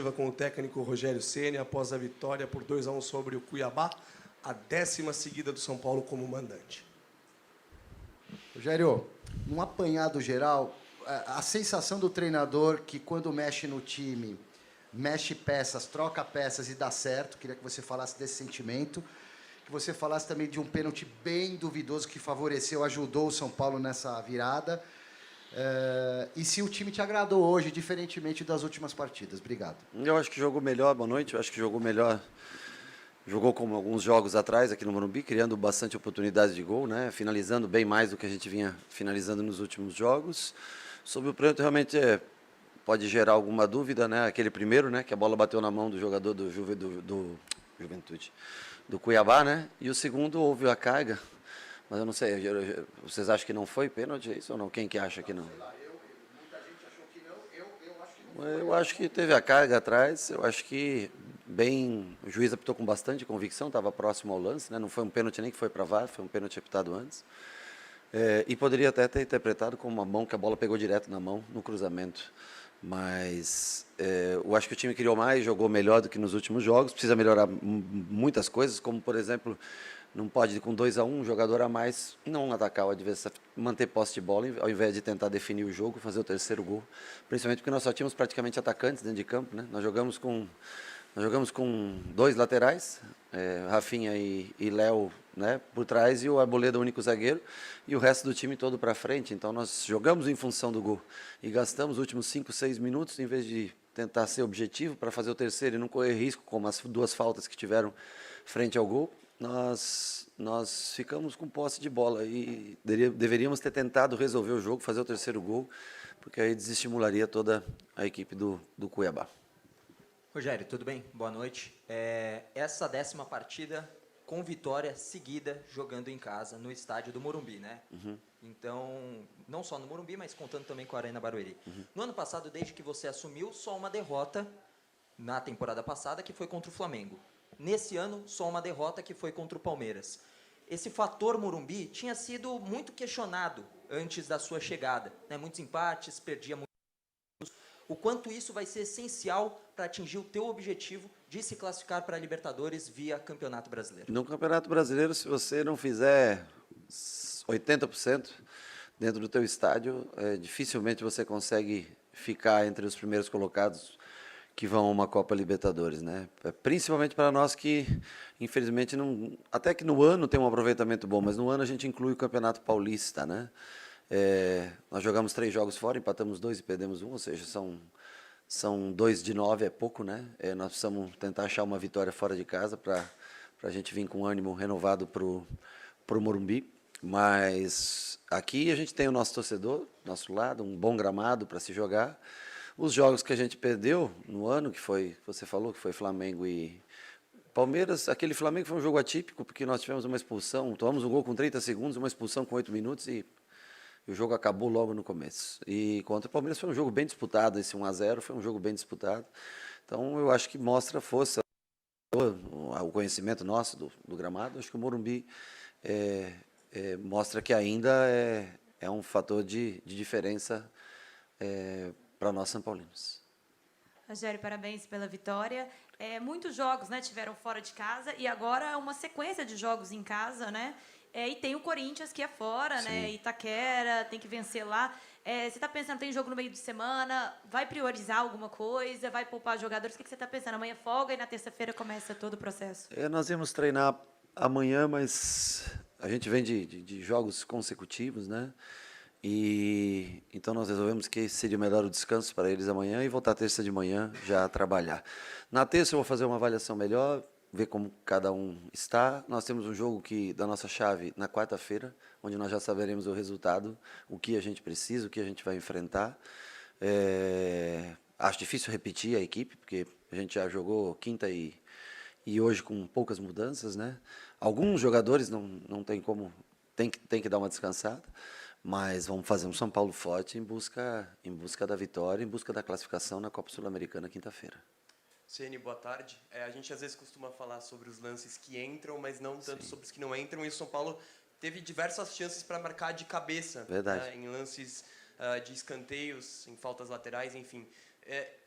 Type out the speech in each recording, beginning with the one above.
Com o técnico Rogério Ceni após a vitória por 2-1 sobre o Cuiabá, a 10ª seguida do São Paulo como mandante. Rogério, num apanhado geral, a sensação do treinador que quando mexe no time, mexe peças, troca peças e dá certo, queria que você falasse desse sentimento, que você falasse também de um pênalti bem duvidoso que favoreceu, ajudou o São Paulo nessa virada. E se o time te agradou hoje, diferentemente das últimas partidas. Obrigado. Eu acho que jogou melhor, boa noite, eu acho que jogou melhor, jogou como alguns jogos atrás aqui no Morumbi, criando bastante oportunidades de gol, né? Finalizando bem mais do que a gente vinha finalizando nos últimos jogos. Sobre o pênalti, realmente pode gerar alguma dúvida, né? Aquele primeiro, né? Que a bola bateu na mão do jogador do Juventude, do Cuiabá, né? E o segundo, houve a carga, mas eu não sei, vocês acham que não foi pênalti, é isso ou não? Quem que acha que não? Eu acho que teve a carga atrás, eu acho que o juiz apitou com bastante convicção, estava próximo ao lance, né? Não foi um pênalti nem que foi para VAR, foi um pênalti apitado antes. E poderia até ter interpretado como uma mão, que a bola pegou direto na mão, no cruzamento. Mas eu acho que o time criou mais, jogou melhor do que nos últimos jogos, precisa melhorar muitas coisas, como, por exemplo, não pode ir com 2-1, um jogador a mais, não atacar o adversário, manter posse de bola, ao invés de tentar definir o jogo, fazer o terceiro gol. Principalmente porque nós só tínhamos praticamente atacantes dentro de campo, né? Nós jogamos com 2 laterais, Rafinha e Léo, né, por trás, e o Arboleda, o único zagueiro, e o resto do time todo para frente. Então nós jogamos em função do gol e gastamos os últimos 5, 6 minutos, em vez de tentar ser objetivo para fazer o terceiro e não correr risco, como as 2 faltas que tiveram frente ao gol, nós ficamos com posse de bola e deveríamos ter tentado resolver o jogo, fazer o terceiro gol, porque aí desestimularia toda a equipe do Cuiabá. Rogério, tudo bem? Boa noite. Essa 10ª partida com vitória seguida jogando em casa no estádio do Morumbi, né? Uhum. Então, não só no Morumbi, mas contando também com a Arena Barueri. Uhum. No ano passado, desde que você assumiu, só uma derrota na temporada passada, que foi contra o Flamengo. Nesse ano, só uma derrota, que foi contra o Palmeiras. Esse fator Morumbi tinha sido muito questionado antes da sua chegada, né? Muitos empates, perdia muito. O quanto isso vai ser essencial para atingir o teu objetivo de se classificar para a Libertadores via Campeonato Brasileiro? No Campeonato Brasileiro, se você não fizer 80% dentro do teu estádio, dificilmente você consegue ficar entre os primeiros colocados que vão a uma Copa Libertadores, né? Principalmente para nós que, infelizmente, não, até que no ano tem um aproveitamento bom, mas no ano a gente inclui o Campeonato Paulista, né? Nós jogamos 3 jogos fora, empatamos 2 e perdemos 1, ou seja, são 2 de 9, é pouco, né? Nós precisamos tentar achar uma vitória fora de casa para a gente vir com ânimo renovado para o Morumbi. Mas aqui a gente tem o nosso torcedor, nosso lado, um bom gramado para se jogar. Os jogos que a gente perdeu no ano, que foi, você falou, que foi Flamengo e Palmeiras, aquele Flamengo foi um jogo atípico, porque nós tivemos uma expulsão, tomamos um gol com 30 segundos, uma expulsão com 8 minutos e o jogo acabou logo no começo. E contra o Palmeiras foi um jogo bem disputado, esse 1-0 foi um jogo bem disputado. Então eu acho que mostra força, o conhecimento nosso do gramado. Acho que o Morumbi mostra que ainda é um fator de diferença para nós São Paulinos. Rogério, parabéns pela vitória. Muitos jogos, né, tiveram fora de casa e agora uma sequência de jogos em casa, né? E tem o Corinthians, que é fora, sim, né? Itaquera, tem que vencer lá. Você está pensando, tem jogo no meio de semana, vai priorizar alguma coisa, vai poupar jogadores? O que você está pensando? Amanhã folga e na terça-feira começa todo o processo? Nós íamos treinar amanhã, mas a gente vem de jogos consecutivos, né? E então nós resolvemos que seria melhor o descanso para eles amanhã e voltar terça de manhã já a trabalhar. Na terça eu vou fazer uma avaliação melhor, ver como cada um está. Nós temos um jogo da nossa chave na quarta-feira, onde nós já saberemos o resultado, o que a gente precisa, o que a gente vai enfrentar. Acho difícil repetir a equipe, porque a gente já jogou quinta e hoje com poucas mudanças, né? Alguns jogadores não tem como, tem que dar uma descansada. Mas vamos fazer um São Paulo forte em busca da vitória, em busca da classificação na Copa Sul-Americana quinta-feira. Ceni, boa tarde. A gente às vezes costuma falar sobre os lances que entram, mas não tanto, sim, sobre os que não entram. E o São Paulo teve diversas chances para marcar de cabeça. Verdade. Em lances de escanteios, em faltas laterais, enfim.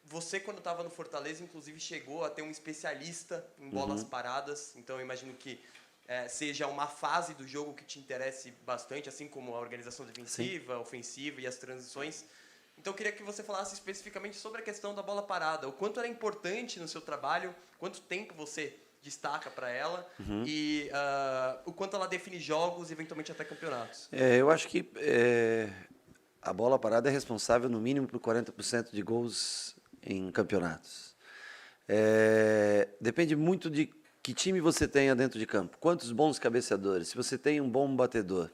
você, quando estava no Fortaleza, inclusive chegou a ter um especialista em bolas paradas, então eu imagino que seja uma fase do jogo que te interesse bastante, assim como a organização defensiva, ofensiva e as transições. Então eu queria que você falasse especificamente sobre a questão da bola parada, o quanto era importante no seu trabalho, quanto tempo você destaca para ela e o quanto ela define jogos e eventualmente até campeonatos. Eu acho que a bola parada é responsável no mínimo por 40% de gols em campeonatos. Depende muito de que time você tenha dentro de campo, quantos bons cabeceadores, se você tem um bom batedor.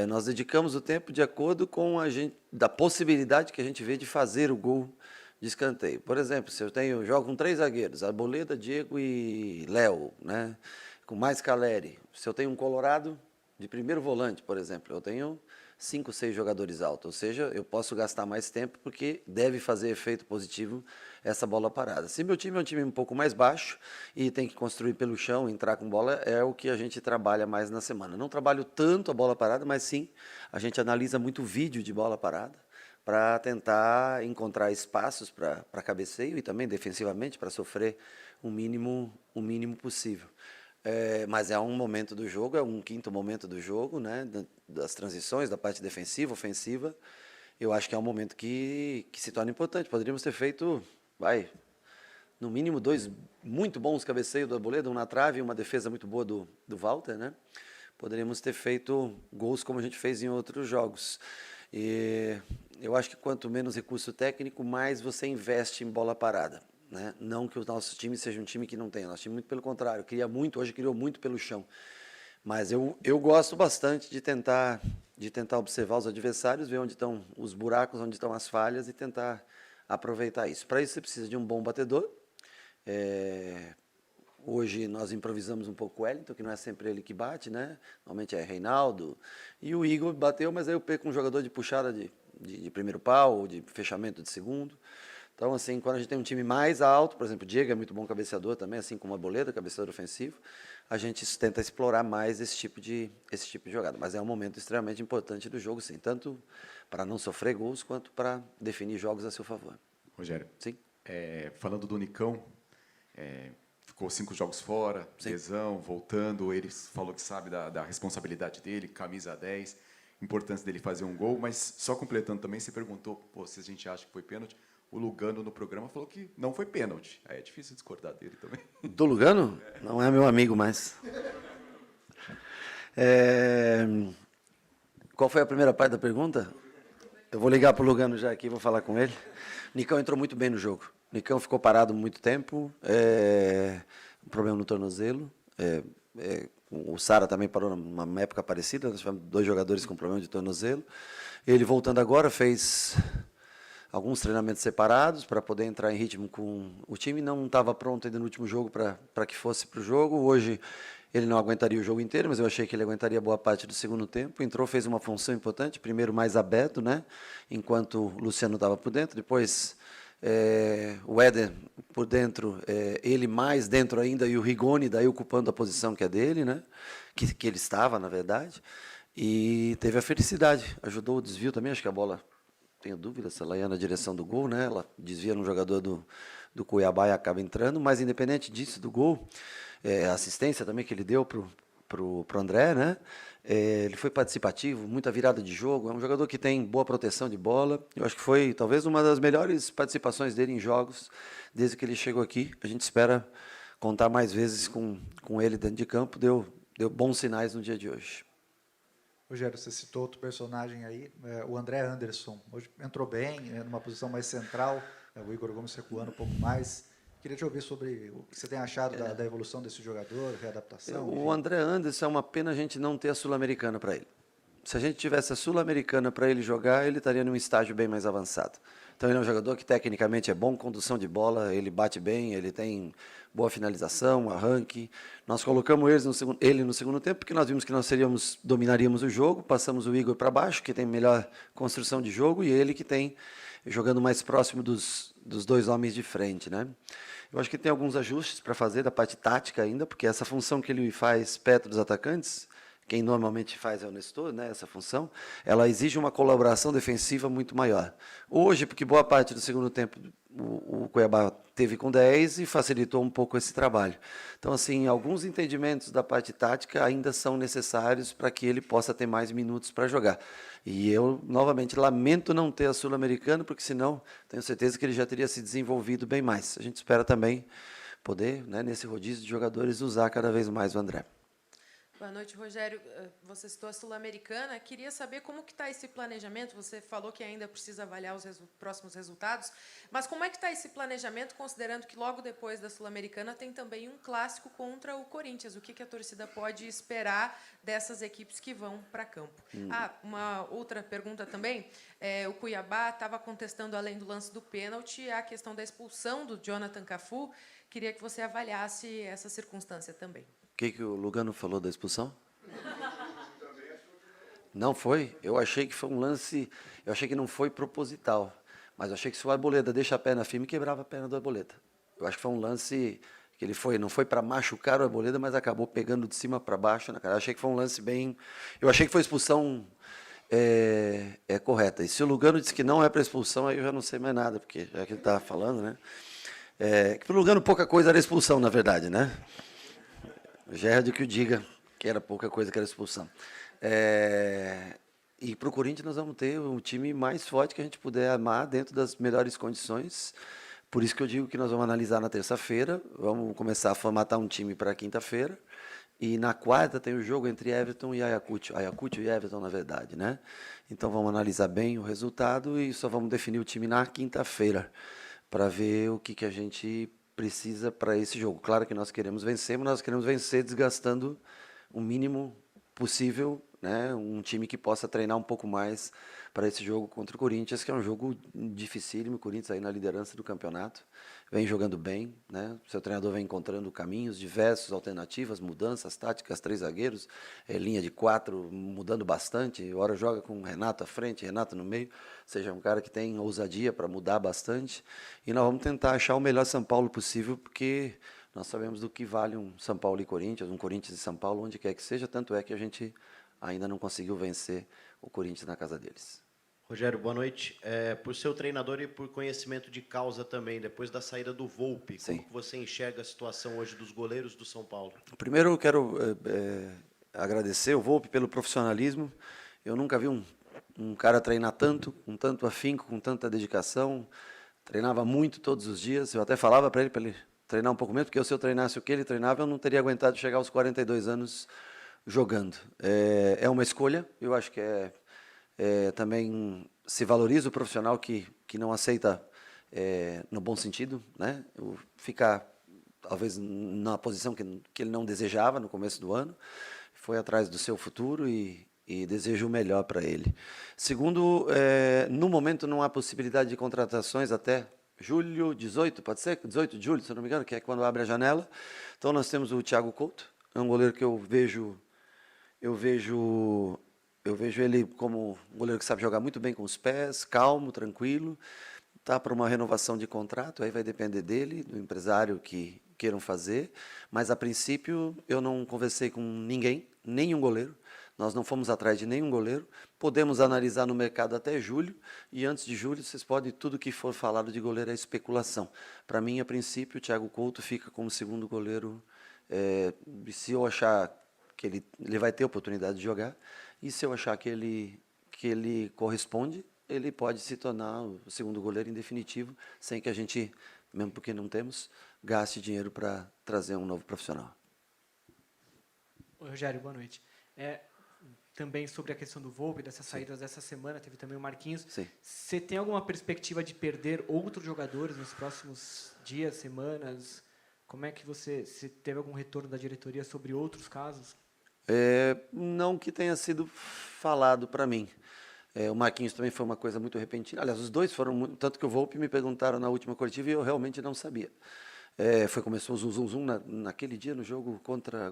Nós dedicamos o tempo de acordo com da possibilidade que a gente vê de fazer o gol de escanteio. Por exemplo, se eu jogo com 3 zagueiros, Arboleda, Diego e Léo, né? Com mais Caleri. Se eu tenho um Colorado de primeiro volante, por exemplo, eu tenho 5, 6 jogadores altos, ou seja, eu posso gastar mais tempo porque deve fazer efeito positivo essa bola parada. Se meu time é um time um pouco mais baixo e tem que construir pelo chão, entrar com bola, é o que a gente trabalha mais na semana. Não trabalho tanto a bola parada, mas sim, a gente analisa muito vídeo de bola parada para tentar encontrar espaços para cabeceio e também defensivamente para sofrer o mínimo possível. Mas é um momento do jogo, é um quinto momento do jogo, né, das transições, da parte defensiva, ofensiva. Eu acho que é um momento que se torna importante. Poderíamos ter feito, no mínimo 2 muito bons cabeceios do Arboleda, um na trave e uma defesa muito boa do Walter, né? Poderíamos ter feito gols como a gente fez em outros jogos. E eu acho que quanto menos recurso técnico, mais você investe em bola parada. Né? Não que o nosso time seja um time que não tenha, nosso time muito pelo contrário, hoje criou muito pelo chão. Mas eu gosto bastante de tentar observar os adversários, ver onde estão os buracos, onde estão as falhas e tentar aproveitar isso. Para isso você precisa de um bom batedor. Hoje nós improvisamos um pouco o Wellington, que não é sempre ele que bate, né? Normalmente é Reinaldo. E o Igor bateu, mas aí eu perco um jogador de puxada de primeiro pau, ou de fechamento de segundo. Então, assim, quando a gente tem um time mais alto, por exemplo, o Diego é muito bom cabeceador também, assim como a Arboleda, cabeceador ofensivo, a gente tenta explorar mais esse tipo de jogada. Mas é um momento extremamente importante do jogo, sim, tanto para não sofrer gols, quanto para definir jogos a seu favor. Rogério, Sim. Falando do Nicão, ficou 5 jogos fora, lesão, voltando, ele falou que sabe da responsabilidade dele, camisa 10, importância dele fazer um gol, mas só completando também, você perguntou se a gente acha que foi pênalti. O Lugano, no programa, falou que não foi pênalti. Aí é difícil discordar dele também. Do Lugano? Não é meu amigo mais. Qual foi a primeira parte da pergunta? Eu vou ligar para o Lugano já aqui, vou falar com ele. O Nicão entrou muito bem no jogo. O Nicão ficou parado muito tempo, um problema no tornozelo. O Sara também parou numa época parecida, nós tivemos 2 jogadores com problema de tornozelo. Ele voltando agora fez alguns treinamentos separados para poder entrar em ritmo com o time. Não estava pronto ainda no último jogo para que fosse para o jogo. Hoje ele não aguentaria o jogo inteiro, mas eu achei que ele aguentaria boa parte do segundo tempo. Entrou, fez uma função importante, primeiro mais aberto, né? Enquanto o Luciano estava por dentro, depois o Éder por dentro, ele mais dentro ainda, e o Rigoni daí ocupando a posição que é dele, né? Que ele estava, na verdade. E teve a felicidade, ajudou o desvio também, acho que a bola, tenho dúvida se ela ia na direção do gol, né? Ela desvia no jogador do Cuiabá e acaba entrando, mas independente disso, do gol, a assistência também que ele deu pro André, né? Ele foi participativo, muita virada de jogo, é um jogador que tem boa proteção de bola. Eu acho que foi talvez uma das melhores participações dele em jogos desde que ele chegou aqui. A gente espera contar mais vezes com ele dentro de campo, deu bons sinais no dia de hoje. Rogério, você citou outro personagem aí, o André Anderson. Hoje entrou bem, numa posição mais central, o Igor Gomes recuando um pouco mais. Queria te ouvir sobre o que você tem achado da evolução desse jogador, readaptação. O André Anderson, é uma pena a gente não ter a Sul-Americana para ele. Se a gente tivesse a Sul-Americana para ele jogar, ele estaria num estágio bem mais avançado. Então ele é um jogador que tecnicamente é bom, condução de bola, ele bate bem, ele tem boa finalização, arranque. Nós colocamos ele no segundo tempo porque nós vimos que nós dominaríamos o jogo, passamos o Igor para baixo, que tem melhor construção de jogo, e ele que tem jogando mais próximo dos 2 homens de frente, né? Eu acho que tem alguns ajustes para fazer da parte tática ainda, porque essa função que ele faz perto dos atacantes, quem normalmente faz é o Nestor, né, essa função, ela exige uma colaboração defensiva muito maior. Hoje, porque boa parte do segundo tempo o Cuiabá teve com 10 e facilitou um pouco esse trabalho. Então, assim, alguns entendimentos da parte tática ainda são necessários para que ele possa ter mais minutos para jogar. E eu, novamente, lamento não ter a Sul-Americana, porque senão tenho certeza que ele já teria se desenvolvido bem mais. A gente espera também poder, né, nesse rodízio de jogadores, usar cada vez mais o André. Boa noite, Rogério. Você citou a Sul-Americana. Queria saber como que está esse planejamento. Você falou que ainda precisa avaliar os próximos resultados, mas como é que está esse planejamento, considerando que logo depois da Sul-Americana tem também um clássico contra o Corinthians? O que a torcida pode esperar dessas equipes que vão para campo? Uma outra pergunta também. O Cuiabá estava contestando, além do lance do pênalti, a questão da expulsão do Jonathan Cafu. Queria que você avaliasse essa circunstância também. O que o Lugano falou da expulsão? Não foi? Eu achei que foi um lance... Eu achei que não foi proposital. Mas eu achei que se o Arboleda deixa a perna firme, quebrava a perna do Arboleda. Eu acho que foi um lance que ele foi... Não foi para machucar o Arboleda, mas acabou pegando de cima para baixo na cara. Eu achei que foi um lance bem... Eu achei que foi expulsão correta. E se o Lugano disse que não é para expulsão, aí eu já não sei mais nada, porque já que ele estava falando, né? Que para o Lugano pouca coisa era expulsão, na verdade, né? Gerard que o diga que era pouca coisa que era expulsão. E para o Corinthians nós vamos ter um time mais forte que a gente puder amar dentro das melhores condições. Por isso que eu digo que nós vamos analisar na terça-feira, vamos começar a formatar um time para quinta-feira. E na quarta tem o jogo entre Everton e Ayacucho. Ayacucho e Everton, na verdade, né? Então vamos analisar bem o resultado e só vamos definir o time na quinta-feira para ver o que a gente precisa para esse jogo. Claro que nós queremos vencer, mas nós queremos vencer desgastando o mínimo possível, né? Um time que possa treinar um pouco mais para esse jogo contra o Corinthians, que é um jogo dificílimo. O Corinthians aí na liderança do campeonato, vem jogando bem, né? O seu treinador vem encontrando caminhos diversos, alternativas, mudanças táticas, 3 zagueiros, linha de 4 mudando bastante. Hora joga com Renato à frente, Renato no meio, seja um cara que tem ousadia para mudar bastante. E nós vamos tentar achar o melhor São Paulo possível, porque nós sabemos do que vale um São Paulo e Corinthians, um Corinthians e São Paulo, onde quer que seja, tanto é que a gente ainda não conseguiu vencer o Corinthians na casa deles. Rogério, boa noite. Por ser o treinador e por conhecimento de causa também, depois da saída do Volpi, Sim. como que você enxerga a situação hoje dos goleiros do São Paulo? Primeiro eu quero agradecer o Volpi pelo profissionalismo. Eu nunca vi um cara treinar tanto, com tanto afinco, com tanta dedicação. Treinava muito todos os dias. Eu até falava para ele treinar um pouco menos, porque se eu treinasse o que ele treinava, eu não teria aguentado chegar aos 42 anos jogando. É uma escolha, eu acho que também se valoriza o profissional que não aceita, no bom sentido, né? Ficar, talvez, na posição que ele não desejava no começo do ano, foi atrás do seu futuro e desejo o melhor para ele. Segundo, no momento não há possibilidade de contratações até julho 18, pode ser? 18 de julho, se eu não me engano, que é quando abre a janela. Então nós temos o Thiago Couto, é um goleiro que eu vejo ele como um goleiro que sabe jogar muito bem com os pés, calmo, tranquilo. Está para uma renovação de contrato, aí vai depender dele, do empresário que queiram fazer. Mas, a princípio, eu não conversei com ninguém, nenhum goleiro. Nós não fomos atrás de nenhum goleiro. Podemos analisar no mercado até julho. E antes de julho, vocês podem, tudo que for falado de goleiro é especulação. Para mim, a princípio, o Thiago Couto fica como segundo goleiro. Se eu achar que ele vai ter oportunidade de jogar, e se eu achar que ele corresponde, ele pode se tornar o segundo goleiro em definitivo, sem que a gente, mesmo porque não temos, gaste dinheiro para trazer um novo profissional. Oi, Rogério, boa noite. Também sobre a questão do Volpi, dessas saídas dessa semana, teve também o Marquinhos. Sim. Você tem alguma perspectiva de perder outros jogadores nos próximos dias, semanas? Como é que você teve algum retorno da diretoria sobre outros casos? Não que tenha sido falado para mim. O Marquinhos também foi uma coisa muito repentina. Aliás, os dois foram, tanto que o Volpi me perguntaram na última coletiva e eu realmente não sabia. Começou o zum naquele dia no jogo contra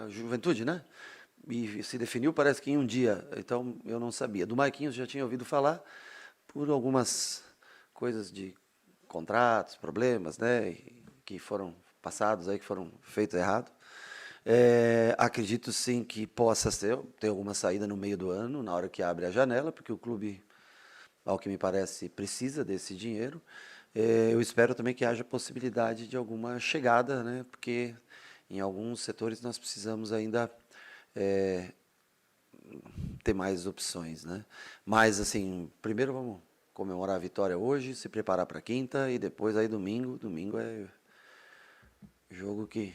a Juventude, né? E se definiu, parece que em um dia. Então, eu não sabia. Do Marquinhos já tinha ouvido falar por algumas coisas de contratos, problemas, né? Que foram passados aí, que foram feitos errado. Acredito sim que possa ter alguma saída no meio do ano, na hora que abre a janela, porque o clube, ao que me parece, precisa desse dinheiro. Eu espero também que haja possibilidade de alguma chegada, né? Porque em alguns setores nós precisamos ainda ter mais opções, né? Mas, assim, primeiro vamos comemorar a vitória hoje, se preparar para quinta e depois aí domingo. Domingo é jogo que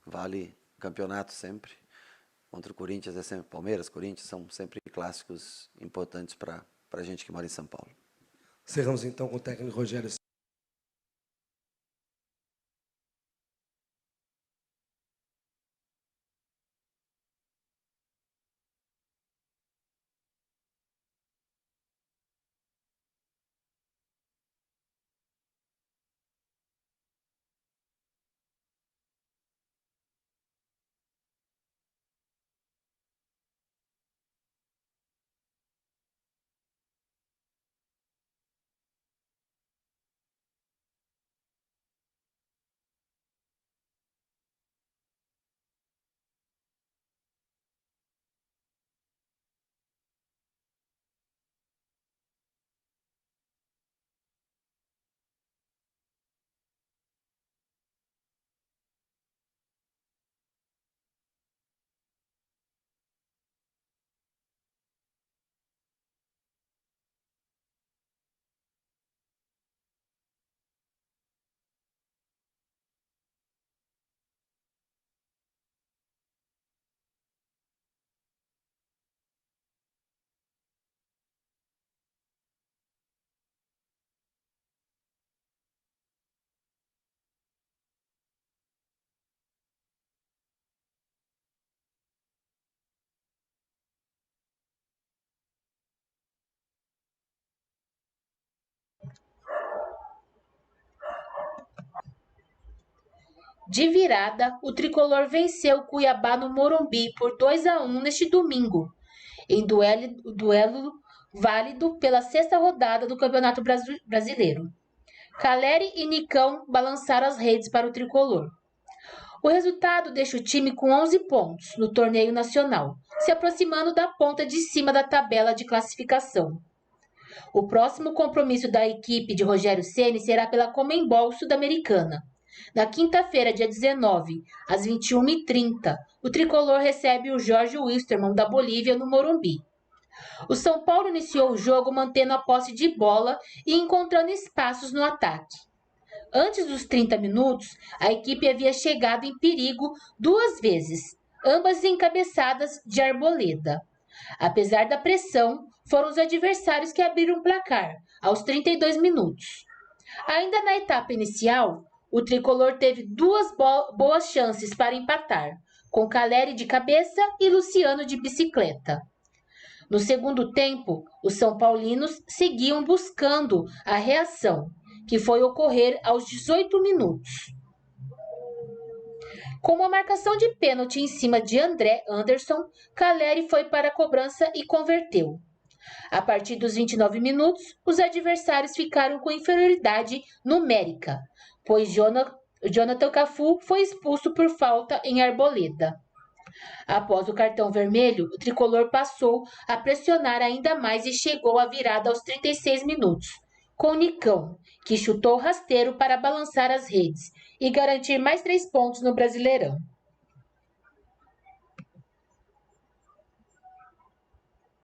vale campeonato sempre. Contra o Corinthians é sempre Palmeiras, Corinthians são sempre clássicos importantes para a gente que mora em São Paulo. Cerramos então com o técnico Rogério. De virada, o tricolor venceu o Cuiabá no Morumbi por 2-1 neste domingo, em duelo válido pela sexta rodada do Campeonato Brasileiro. Caleri e Nicão balançaram as redes para o tricolor. O resultado deixa o time com 11 pontos no torneio nacional, se aproximando da ponta de cima da tabela de classificação. O próximo compromisso da equipe de Rogério Ceni será pela Conmebol Sul-Americana. Na quinta-feira, dia 19, às 21h30, o tricolor recebe o Jorge Wilstermann da Bolívia no Morumbi. O São Paulo iniciou o jogo mantendo a posse de bola e encontrando espaços no ataque. Antes dos 30 minutos, a equipe havia chegado em perigo 2 vezes, ambas encabeçadas de Arboleda. Apesar da pressão, foram os adversários que abriram o placar, aos 32 minutos. Ainda na etapa inicial, o tricolor teve 2 boas chances para empatar, com Caleri de cabeça e Luciano de bicicleta. No segundo tempo, os São Paulinos seguiam buscando a reação, que foi ocorrer aos 18 minutos. Com uma marcação de pênalti em cima de André Anderson, Caleri foi para a cobrança e converteu. A partir dos 29 minutos, os adversários ficaram com inferioridade numérica, pois Jonathan Cafu foi expulso por falta em Arboleda. Após o cartão vermelho, o tricolor passou a pressionar ainda mais e chegou à virada aos 36 minutos, com Nicão, que chutou rasteiro para balançar as redes e garantir mais 3 pontos no Brasileirão.